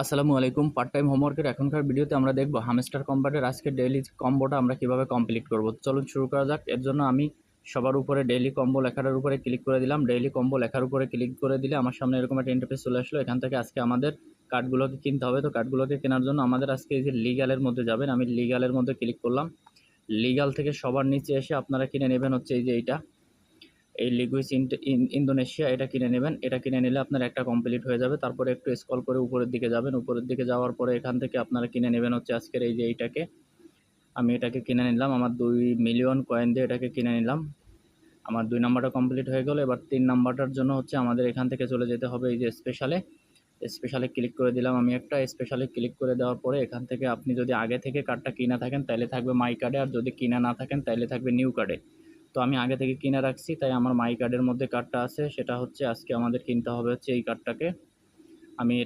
আসসালামু আলাইকুম। Part time হোমওয়ার্কের এখনকার ভিডিওতে আমরা দেখব হামস্টার কম্বাটের আজকের ডেইলি কম্বোটা আমরা কিভাবে কমপ্লিট করব। চলুন শুরু করা যাক। এর জন্য আমি সবার উপরে ডেইলি কম্বো লেখাটার উপরে ক্লিক করে দিলাম। ডেইলি কম্বো লেখার উপরে ক্লিক করে দিলে আমার সামনে এরকম একটা ইন্টারফেস চলে আসলো। এখান থেকে আজকে আমাদের কার্ডগুলোকে কিনতে হবে। তো কার্ডগুলোকে কেনার জন্য আমাদের আজকে এই যে লিগ্যালের মধ্যে যাবেন। আমি লিগ্যালের মধ্যে ক্লিক করলাম। লিগ্যাল থেকে সবার নিচে এসে আপনারা কিনে নেবেন হচ্ছে এই যে এই লিগুইস ইন্দোনেশিয়া, এটা কিনে নেবেন। এটা কিনে নিলে আপনার একটা কমপ্লিট হয়ে যাবে। তারপরে একটু স্ক্রল করে উপরের দিকে যাবেন। উপরের দিকে যাওয়ার পরে এখান থেকে আপনারা কিনে নেবেন হচ্ছে আজকের এই যে এইটাকে। আমি এটাকে কিনে নিলাম। আমার 2 মিলিয়ন কয়েন দিয়ে এটাকে কিনে নিলাম। আমার 2 নাম্বারটা কমপ্লিট হয়ে গেল। এবার 3 নাম্বারটার জন্য হচ্ছে আমাদের এখান থেকে চলে যেতে হবে এই যে স্পেশালে ক্লিক করে দিলাম। আমি একটা স্পেশালে ক্লিক করে দেওয়ার পরে এখান থেকে আপনি যদি আগে থেকে কার্ডটা কিনা থাকেন তাহলে থাকবে মাই কার্ডে, আর যদি কিনা না থাকেন তাহলে থাকবে নিউ কার্ডে। তো আমি আগে থেকে কিনে রাখছি, তাই আমার মাই কার্ডের মধ্যে কার্ডটা আছে। সেটা হচ্ছে আজকে আমাদের কিনতে হবে হচ্ছে এই কার্ডটাকে। আমি এটা